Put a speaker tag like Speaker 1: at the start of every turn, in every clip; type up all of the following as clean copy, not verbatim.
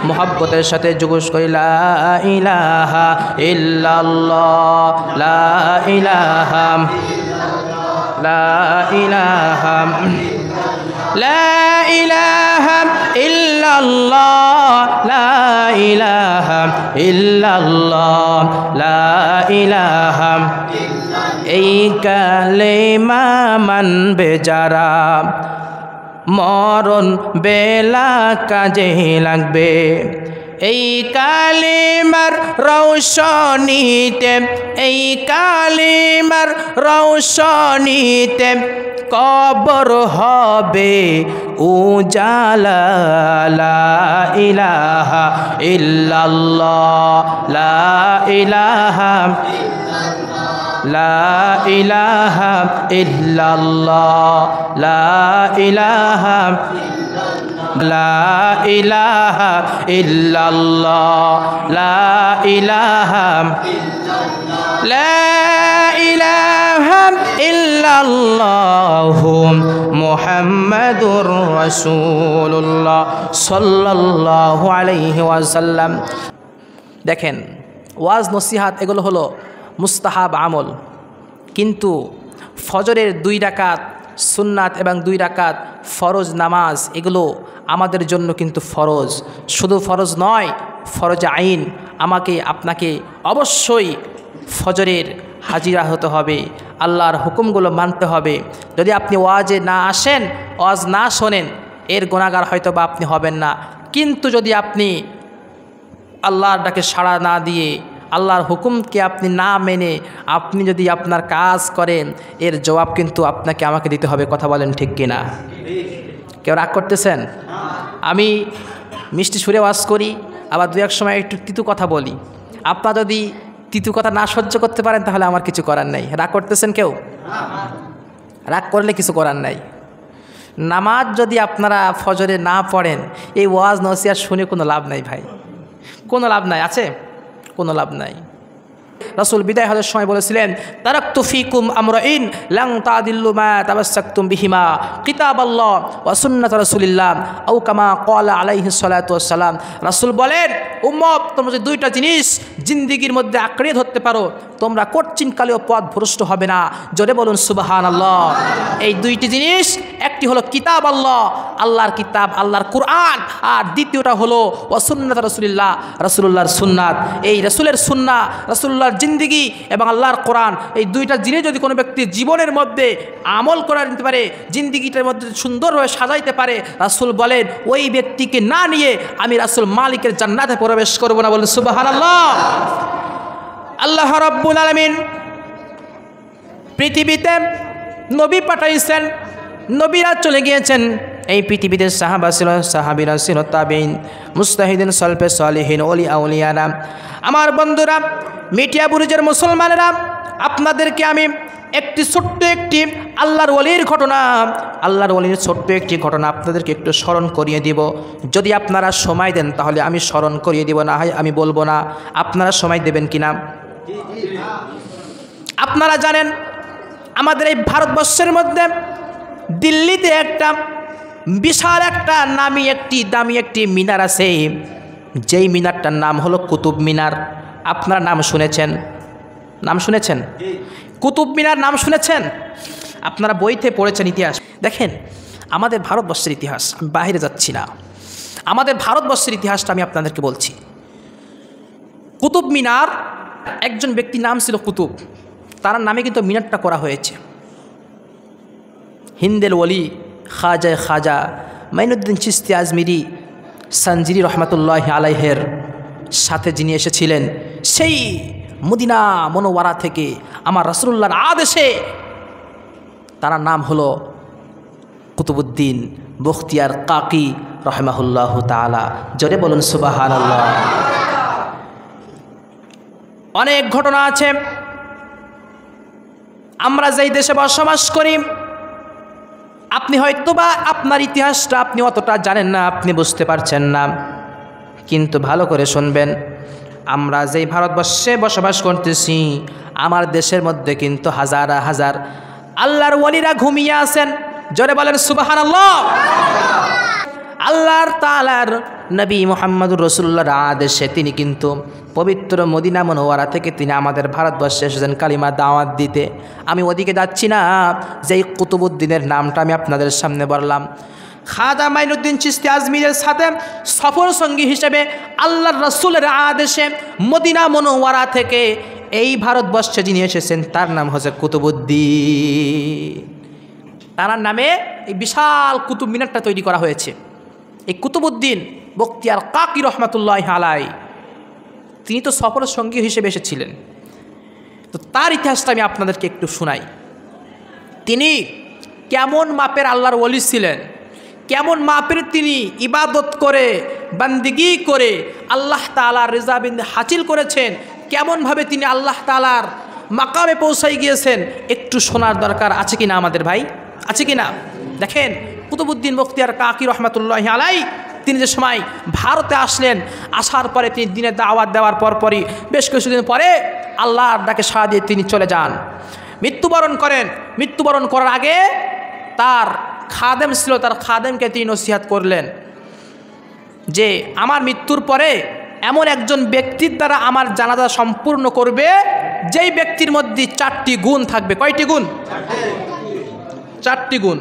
Speaker 1: মোহাব্বতের সাথে জুগুস করি লা ইলাহা ইল্লাল্লাহ লা ইলাহা লা ইলাহা লা ইলাহা ইল্লাল্লাহ লা ইলাহা ইল্লাল্লাহ লা ইলাহা এই কালেমা মানবে যারা মরণ বেলা কাজে লাগবে এই কালেমার রৌশনীতে এই কালেমার রৌশনীতে কবর হবে উজালা লা ইলাহা ইল্লাল্লাহ লা ইলাহা লা ইলাহা ইল্লাল্লাহ লা ইলাহা লা ইলাহা ইল্লাল্লাহ লা ইলাহা লা ইলাহা ইল্লাল্লাহু মুহাম্মাদুর রাসূলুল্লাহ সাল্লাল্লাহু আলাইহি ওয়াসাল্লাম। দেখেন, ওয়াজ নসিহাত এগুলো হলো মুস্তাহাব আমল, কিন্তু ফজরের 2 রাকাত সুন্নাত এবং 2 রাকাত ফরজ নামাজ এগুলো আমাদের জন্য কিন্তু ফরজ। শুধু ফরজ নয়, ফরজ আইন। আমাকে আপনাকে অবশ্যই ফজরের হাজিরা হতে হবে, আল্লাহর হুকুমগুলো মানতে হবে। যদি আপনি ওয়াজে না আসেন, ওয়াজ না শোনেন, এর গুনাহগার হয়তো বা আপনি হবেন না। কিন্তু যদি আপনি আল্লাহর ডাকে সাড়া না দিয়ে আল্লাহর হুকুমকে আপনি না মেনে আপনি যদি আপনার কাজ করেন, এর জবাব কিন্তু আপনাকে আমাকে দিতে হবে। কথা বলেন ঠিক কিনা? কেউ রাগ করতেছেন? আমি মিষ্টি সুরে ওয়াজ করি, আবার 2-1 সময় একটু তিতু কথা বলি। আপনারা যদি তিতু কথা না সহ্য করতে পারেন তাহলে আমার কিছু করার নাই। রাগ করতেছেন কেউ? রাগ করলে কিছু করার নাই। নামাজ যদি আপনারা ফজরে না পড়েন, এই ওয়াজ নসিহত শুনে কোনো লাভ নাই ভাই, কোনো লাভ নাই। আছে? কোনো লাভ নাই। রাসূল বিদায় হওয়ার সময় বলেছিলেন, তারাকতু ফিকুম আমরাইন লান তাদিল্লু মা তামাসসাকতুম বিহিমা কিতাবাল্লাহ ওয়া সুন্নাত রাসূলিল্লাহ আও কামা ক্বালা আলাইহিস সালাতু ওয়াস সালাম। রাসূল বলেন, উম্মত, তোমরা যে 2টা জিনিস জিন্দেগির মধ্যে আঁকড়ে ধরতে পারো, তোমরা কঠিনকালেও পথ ভ্রষ্ট হবে না। জোরে বলুন সুবহানাল্লাহ। এই 2টি জিনিস, একটি হলো কিতাব আল্লাহ, আল্লাহর কিতাব, আল্লাহর কুরআন, আর দ্বিতীয়টা হলো ওয়া সুন্নাত রাসূলিল্লাহ, রাসূলুল্লাহর সুন্নাত। এই রাসূলের সুন্নাহ, রাসূলুল্লাহর জিন্দেগি এবং আল্লাহর কোরআন, এই 2টা জিনিস যদি কোনো ব্যক্তি জীবনের মধ্যে আমল করে নিতে পারে, জিন্দেগিটার মধ্যে সুন্দরভাবে সাজাইতে পারে, রাসূল বলেন ওই ব্যক্তিকে না নিয়ে আমি রাসূল মালিকের জান্নাতে প্রবেশ করব না। বলেন সুবহানাল্লাহ। আল্লাহ রাব্বুল আলামিন পৃথিবীতে নবী পাঠাইছেন, নবীরা চলে গিয়েছেন। এই পৃথিবীতে সাহাবা ছিল, সাহাবীরা ছিল, তাবেঈন, মুজতাহিদিন, সালফে সালিহিন, ওলিয়া আউলিয়ারা। আমার বন্ধুরা, মিডিয়া বুরুজের মুসলমানেরা, আপনাদেরকে আমি ছোট্ট একটি আল্লাহর ওলির ঘটনা, আল্লাহর ওলির ছোট্ট একটি ঘটনা আপনাদেরকে একটু স্মরণ করিয়ে দিব। যদি আপনারা সময় দেন তাহলে আমি স্মরণ করিয়ে দিব, না হয় আমি বলবো না। আপনারা সময় দেবেন কিনা? আপনারা জানেন আমাদের এই ভারতবর্ষের মধ্যে দিল্লিতে একটা বিশাল একটা দামি একটি মিনার আছে, যেই মিনারটার নাম হলো কুতুব মিনার। আপনারা নাম শুনেছেন? নাম শুনেছেন? কুতুব মিনার নাম শুনেছেন? আপনারা বইতে পড়েছেন ইতিহাস। দেখেন, আমাদের ভারতবর্ষের ইতিহাস, আমি বাইরে যাচ্ছি না, আমাদের ভারতবর্ষের ইতিহাসটা আমি আপনাদেরকে বলছি। কুতুব মিনার, একজন ব্যক্তির নাম ছিল কুতুব, তার নামে কিন্তু মিনারটা করা হয়েছে। হিন্দেল ওলি খাজা মাইনুদ্দিন চিশতি আজমিরি সানজিরি রহমাতুল্লাহ আলাইহের সাথে যিনি এসেছিলেন, সেই মদিনা মনোয়ারা থেকে আমার রাসূলুল্লাহর আদেশে, তার নাম হলো কুতুবউদ্দিন বখতিয়ার কাকি রহমাহুল্লাহ তাআলা। জোরে বলুন সুবহানাল্লাহ। অনেক ঘটনা আছে। আমরা যেই দেশে বসবাস করি, আপনি হয়তোবা আপনার ইতিহাসটা আপনি অতটা জানেন না, আপনি বুঝতে পারছেন না, কিন্তু ভালো করে শুনবেন। আমরা যেই ভারতবর্ষে বসবাস করতেছি, আমার দেশের মধ্যে কিন্তু হাজার হাজার আল্লাহর ওলিরা ঘুমিয়ে আছেন। জোরে বলেন সুবহানাল্লাহ। আল্লাহর তাআলার নবী মুহাম্মদুর রাসূলুল্লাহর আদেশে তিনি কিন্তু পবিত্র মদিনা মুনওয়ারা থেকে তিনি আমাদের ভারতবর্ষে এসেছেন কালিমা দাওয়াত দিতে। আমি ওদিকে যাচ্ছি না, যেই কুতুবউদ্দিনের নামটা আমি আপনাদের সামনে বললাম, খাজা মাইনুদ্দিন চিশতি আজমিরের সাথে সফর সঙ্গী হিসেবে আল্লাহর রাসূলের আদেশে মদিনা মুনওয়ারা থেকে এই ভারতবর্ষে যিনি এসেছেন তার নাম হচ্ছে কুতুবউদ্দিন। তার নামে এই বিশাল কুতুব মিনারটা তৈরি করা হয়েছে। এই কুতুবউদ্দিন বখতিয়ার কাকি রহমাতুল্লাহ আলাই তিনি তো সফর সঙ্গী হিসেবে এসেছিলেন। তো তার ইতিহাসটা আমি আপনাদেরকে একটু শোনাই। তিনি কেমন মাপের আল্লাহর ওলি ছিলেন, কেমন মাপের তিনি ইবাদত করে বান্দিগি করে আল্লাহ তাআলার রিজাবিন্দে হাসিল করেছেন, কেমনভাবে তিনি আল্লাহ তাআলার মাকামে পৌঁছাই গিয়েছেন, একটু শোনার দরকার আছে কি না আমাদের ভাই, আছে কি না? দেখেন কুতুবউদ্দিন বখতিয়ার কাকি রহমাতুল্লাহ আলাই তিনি যে সময় ভারতে আসলেন, আসার পরে তিনি দিনে দাওয়াত দেওয়ার পরপরই বেশ কিছুদিন পরে আল্লাহর ডাকে সাড়া দিয়ে তিনি চলে যান, মৃত্যুবরণ করেন। মৃত্যুবরণ করার আগে তার খাদেম ছিল, তার খাদেমকে তিনি নসিহত করলেন যে আমার মৃত্যুর পরে এমন একজন ব্যক্তির দ্বারা আমার জানাজা সম্পূর্ণ করবে যেই ব্যক্তির মধ্যে 4টি গুণ থাকবে। কয়টি গুণ? 4টি গুণ।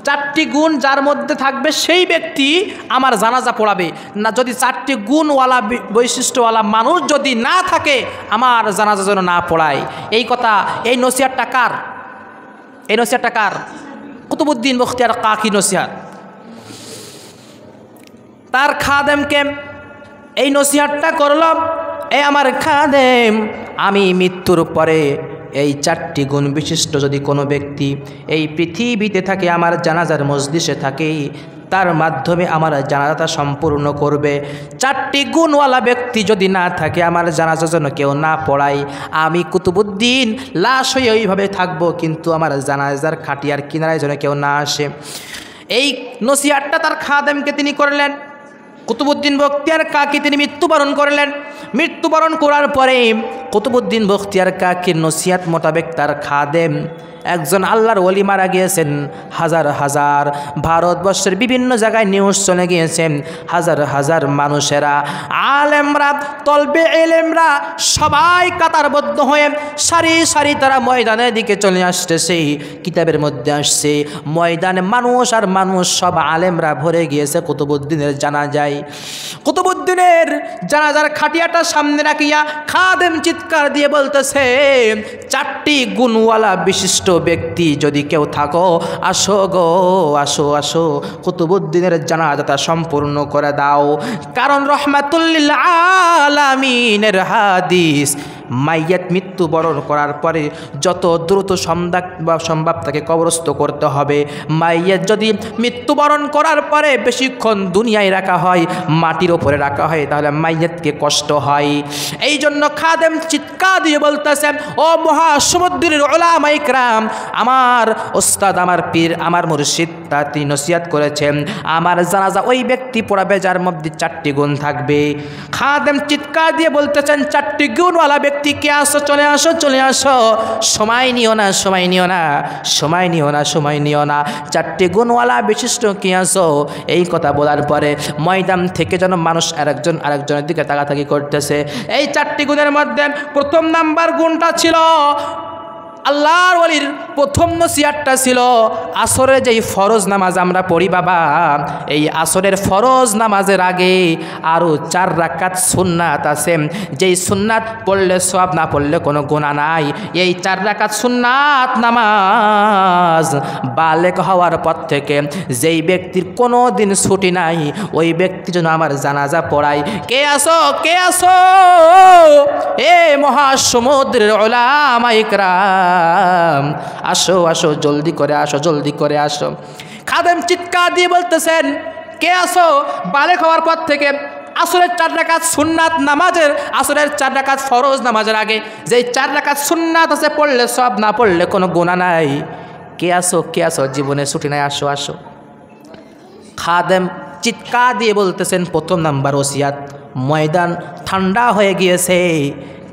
Speaker 1: 4টি গুণ যার মধ্যে থাকবে সেই ব্যক্তি আমার জানাজা পড়াবে। না, যদি 4টি গুণওয়ালা বৈশিষ্ট্যওয়ালা মানুষ যদি না থাকে আমার জানাজা যেন না পড়ায়। এই কথা, এই নসিহতটা কার? এই নসিহতটা কার? কুতুবউদ্দিন বখতিয়ার কাকি নসিহত। তার খাদেমকে এই নসিহতটা করলাম, এই আমার খাদেম, আমি মৃত্যুর পরে এই 4টি গুণ বিশিষ্ট যদি কোনো ব্যক্তি এই পৃথিবীতে থাকে, আমার জানাজার মজলিসে থাকে, তার মাধ্যমে আমার জানাজাটা সম্পূর্ণ করবে। 4টি গুণওয়ালা ব্যক্তি যদি না থাকে আমার জানাজা যেন কেউ না পড়ায়। আমি কুতুবউদ্দিন লাশ হয়ে ওইভাবে থাকবো, কিন্তু আমার জানাজার খাটিয়ার কিনারায় যেন কেউ না আসে। এই নসিহতটা তার খাদেমকে তিনি করলেন। কুতুবউদ্দিন বখতিয়ার কাকি তিনি মৃত্যুবরণ করলেন। মৃত্যুবরণ করার পরে কুতুবউদ্দিন বখতিয়ার কাকির নসিহত মোতাবেক তার খাদেম একজন আল্লাহর ওলি মারা গিয়েছেন। হাজার হাজার ভারতবর্ষের বিভিন্ন জায়গায় নিউজ চলে গিয়েছেন। হাজার হাজার মানুষেরা, আলেমরা, তলবে এলেমরা সবাই কাতারবদ্ধ হয়ে সারি সারি তারা ময়দানের দিকে চলে আসতেছে। কিতাবের মধ্যে আসছে ময়দানে মানুষ আর মানুষ, সব আলেমরা ভরে গিয়েছে কুতুবউদ্দিনের জানাজায়। কুতুবউদ্দিনের জানাজার খাটিয়াটা সামনে রাখিয়া খাদেম চিৎকার দিয়ে বলতেছে, 4টি গুণওয়ালা বিশিষ্ট ব্যক্তি যদি কেউ থাকো, আসো গো, আসো আসো, কুতুবউদ্দিনের জানাজাটা সম্পূর্ণ করে দাও। কারণ রহমাতুল লিল আলামিনের হাদিস, মাইয়াত মৃত্যুবরণ করার পরে যত দ্রুত সম্ভব তাকে কবরস্থ করতে হবে। মাইয়াত যদি মৃত্যুবরণ করার পরে বেশিক্ষণ দুনিয়ায় রাখা হয়, মাটির ওপরে রাখা হয়, তাহলে মাইয়াতকে কষ্ট হয়। এই জন্য খাদেম চিৎকার দিয়ে বলতেছেন, ও মহাসমুদ্রের উলামা ইকরাম, আমার ওস্তাদ, আমার পীর, আমার মুর্শিদ তিনি নসিহত করেছেন আমার জানাজা ওই ব্যক্তি পড়াবে যার মধ্যে 4টি গুণ থাকবে। খাদেম চিৎকার দিয়ে বলতেছেন, 4টি গুণওয়ালা ব্যক্তি কে? আসো, চলে আসো, চলে আসো, সময় নিও না, সময় নিও না, সময় নিও না, সময় নিও না, 4টি গুণওয়ালা বিশিষ্ট কে? আসো। এই কথা বলার পরে ময়দান থেকে যেন মানুষ আরেকজনের দিকে তাকাতাকি করতেছে। এই 4টি গুণের মধ্যে প্রথম নাম্বার গুণটা ছিল, আল্লাহর ওলির প্রথম নসিহতটা ছিল, আসরের যেই ফরজ নামাজ আমরা পড়ি বাবা, এই আসরের ফরজ নামাজের আগে আরও 4 রাকাত সুন্নাত আছে, যেই সুন্নাত পড়লে সওয়াব, না পড়লে কোনো গুনাহ নাই। এই 4 রাকাত সুন্নাত নামাজ বালেগ হওয়ার পর থেকে যেই ব্যক্তির কোনো দিন ছুটি নাই, ওই ব্যক্তি যেন আমার জানাজা পড়ায়। কে আসো, কে আসো, এ মহাসমুদ্রের উলামা ইকরাম, আসো আসো, জলদি করে আসো, জলদি করে আসো। খাদেম চিৎকার দিয়ে বলতেছেন, কে আসো? বালেগ হওয়ার পর থেকে আসরের 4 রাকাত সুন্নাত নামাজের, আসরের 4 রাকাত ফরজ নামাজের আগে যেই 4 রাকাত সুন্নাত আছে, পড়লে সব, না পড়লে কোনো গুনাহ নাই। কে আসো, কে আসো, জীবনে ছুটি নাই, আসো আসো। খাদেম চিৎকার দিয়ে বলতেছেন, প্রথম নাম্বার ওসিয়াত। ময়দান ঠান্ডা হয়ে গিয়েছে,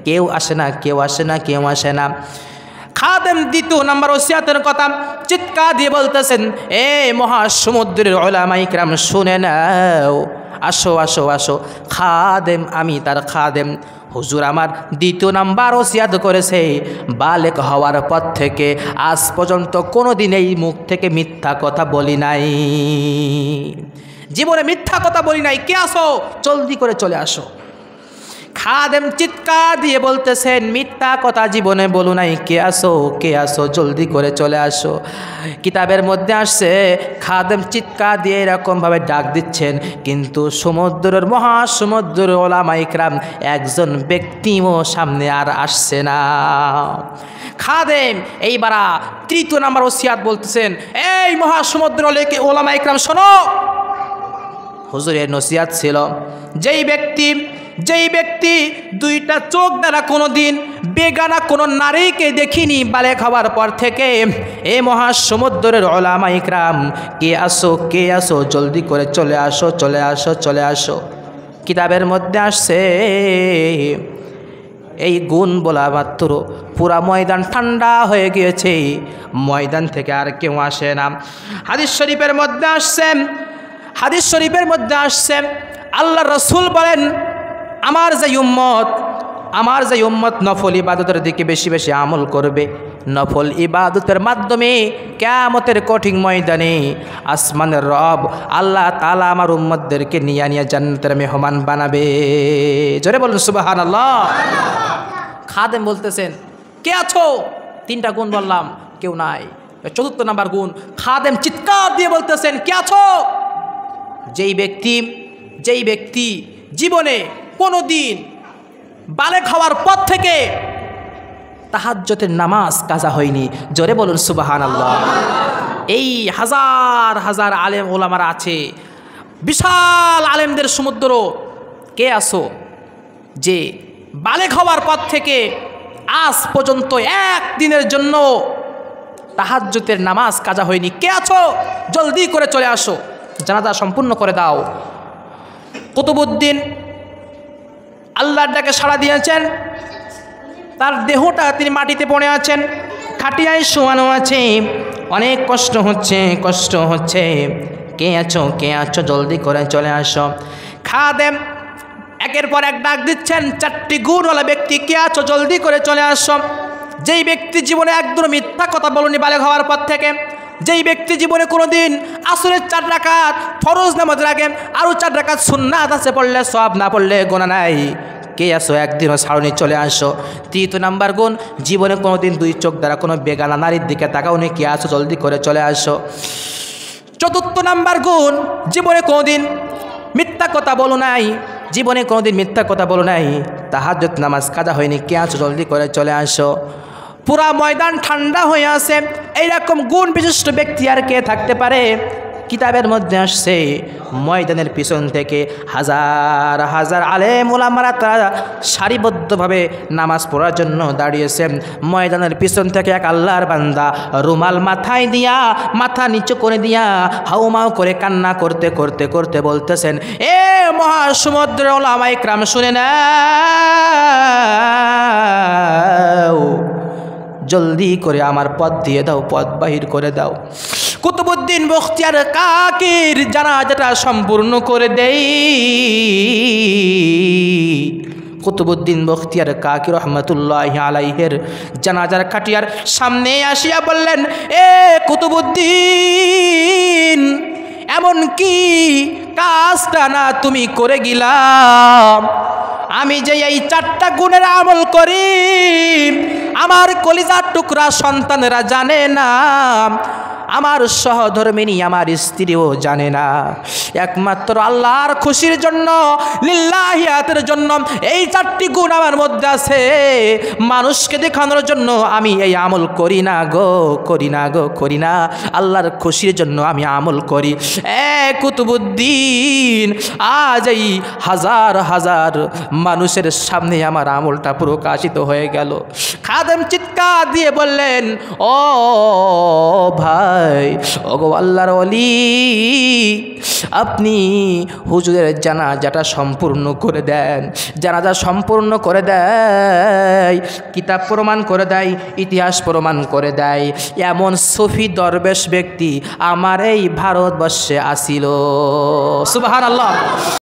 Speaker 1: কেউ আসে না, কেউ আসে না, কেউ আসে না। খাদেম খাদেম দ্বিতীয় নাম্বার ওসিয়াতের কথা চিৎকার দিয়ে বলতেছেন, এ মহাসমুদ্রের উলামায়ে কিরাম শুনে নাও, আসো আসো আসো, খাদেম আমি তার খাদেম, হুজুর আমার দ্বিতীয় নাম্বার ওসিয়াত করেছে, বালেক হওয়ার পর থেকে আজ পর্যন্ত কোনো দিন এই মুখ থেকে মিথ্যা কথা বলি নাই, জীবনে মিথ্যা কথা বলি নাই, কে আসো জলদি করে চলে আসো। খাদেম চিৎকার দিয়ে বলতেছেন, মিথ্যা কথা জীবনে বলো নাই, কে আসো জলদি করে চলে আসো। কিতাবের মধ্যে আসছে খাদেম চিৎকার দিয়ে এরকমভাবে ডাক দিচ্ছেন, কিন্তু সমুদ্রের মহাসমুদ্রের উলামায়ে কিরাম একজন ব্যক্তিও সামনে আর আসছে না। খাদেম এইবার তৃতীয় নাম্বার ওসিয়াত বলতেছেন, এই মহাসমুদ্রের উলামায়ে কিরাম শোনো। হুজুরের নসিহত ছিল, যেই ব্যক্তি দুইটা চোখ দ্বারা কোনো দিন বেগানা কোনো নারীকে দেখিনি, বালেক হওয়ার পর থেকে, এ মহাসমুদ্রের উলামায়ে কিরাম কে আসো জলদি করে চলে আসো চলে আসো চলে আসো। কিতাবের মধ্যে আসছে এই গুণ বলা মাত্র পুরা ময়দান ঠান্ডা হয়ে গিয়েছে, ময়দান থেকে আর কেউ আসে না। হাদিস শরীফের মধ্যে আসছে আল্লাহ রসুল বলেন, আমার যে উম্মত নফল ইবাদতের দিকে বেশি বেশি আমল করবে, নফল ইবাদতের মাধ্যমে কিয়ামতের কঠিন ময়দানে আসমানের রব আল্লাহ তাআলা আমার উম্মতদেরকে নিয়ে জান্নাতের মেহমান বানাবে। জোরে বলুন সুবহানাল্লাহ। খাদেম বলতেছেন, কে আছো? তিনটা গুণ বললাম, কেউ নাই। চতুর্থ নাম্বার গুণ, খাদেম চিৎকার দিয়ে বলতেছেন, কে আছো? যেই ব্যক্তি জীবনে কোনো দিন বালেগ হওয়ার পর থেকে তাহাজ্জুদের নামাজ কাজা হয়নি, জোরে বলুন সুবহানাল্লাহ। এই হাজার হাজার আলেম ওলামারা আছে, বিশাল আলেমদের সমুদ্র, কে আসো যে বালেগ হওয়ার পর থেকে আজ পর্যন্ত একদিনের জন্য তাহাজ্জুদের নামাজ কাজা হয়নি, কে আছো জলদি করে চলে আসো, জানাজা সম্পূর্ণ করে দাও। কুতুবউদ্দিন আল্লাহর ডাকে সাড়া দিয়েছেন, তার দেহটা তিনি মাটিতে পড়ে আছেন, খাটিয়ায় শোয়ানো আছে, অনেক কষ্ট হচ্ছে, কে আছো জলদি করে চলে আসো। খাদেম একের পর এক ডাক দিচ্ছেন, চারটি গুণওয়ালা ব্যক্তি, কে আছো জলদি করে চলে আসো। যেই ব্যক্তি জীবনে একদম মিথ্যা কথা বলেনি বালেগ হওয়ার পর থেকে, যেই ব্যক্তি জীবনে কোনো দিন আসরের 4 রাকাত ফরজ নামাজের আগে আরও 4 রাকাত সুন্নাত আছে, পড়লে সওয়াব, না পড়লে গোনা নাই, কে আসো একদিনও ছাড়ুনি চলে আসো। তৃতীয় নাম্বার গুণ, জীবনে কোনো দিন 2 চোখ দ্বারা কোনো বেগানা নারীর দিকে তাকাওনি, কে আসো জলদি করে চলে আসো। চতুর্থ নাম্বার গুণ, জীবনে কোনো দিন মিথ্যা কথা বলো নাই, তাহাজ্জুদ নামাজ কাজা হয়নি, কে আছো জলদি করে চলে আসো। পুরা ময়দান ঠান্ডা হয়ে আছে, এইরকম গুণ বিশিষ্ট ব্যক্তি আর কে থাকতে পারে? কিতাবের মধ্যে আসছে ময়দানের পিছন থেকে হাজার হাজার আলেম ওলামারা তারা সারিবদ্ধভাবে নামাজ পড়ার জন্য দাঁড়িয়েছেন। ময়দানের পিছন থেকে এক আল্লাহর বান্দা রুমাল মাথায় দিয়া, মাথা নিচু করে দিয়া হাউমাউ করে কান্না করতে করতে করতে বলতেছেন, এ মহাসমুদ্র ওলামায়ে কিরাম শুনে নাও, জলদি করে আমার পথ দিয়ে দাও, পথ বাহির করে দাও। কুতুবউদ্দিন বখতিয়ার কাকির জানাজাটা সম্পূর্ণ করে দেই। কুতুবউদ্দিন বখতিয়ার কাকি রহমতুল্লাহি আলাইহির জানাজার খাটিয়ার সামনে আসিয়া বললেন, এ কুতুবউদ্দিন, এমন কি কাজটা না তুমি করে গেলাম? আমি যে এই 4টা গুণের আমল করি, আমার কলিজার টুকরা সন্তানেরা জানে না, আমার সহধর্মিনী আমার স্ত্রীও জানে না। একমাত্র আল্লাহর খুশির জন্য, লিল্লাহিয়াতের জন্য এই 4টি গুণ আমার মধ্যে আছে। মানুষকে দেখানোর জন্য আমি এই আমল করি না গো, করি না। আল্লাহর খুশির জন্য আমি আমল করি। কুতুবউদ্দিন, আজ এই হাজার হাজার মানুষের সামনে আমার আমলটা প্রকাশিত হয়ে গেল। খাদেম চিৎকার দিয়ে বললেন, ও ভাই, ওগো আল্লাহর ওলি, আপনি হুজুরের জানাজাটা সম্পূর্ণ করে দেন। জানাজা সম্পূর্ণ করে দেয়, কিতাব প্রমাণ করে দেয়, ইতিহাস প্রমাণ করে দেয়, এমন সুফি দরবেশ ব্যক্তি আমার এই ভারতবর্ষে আসিল। সুবহানাল্লাহ।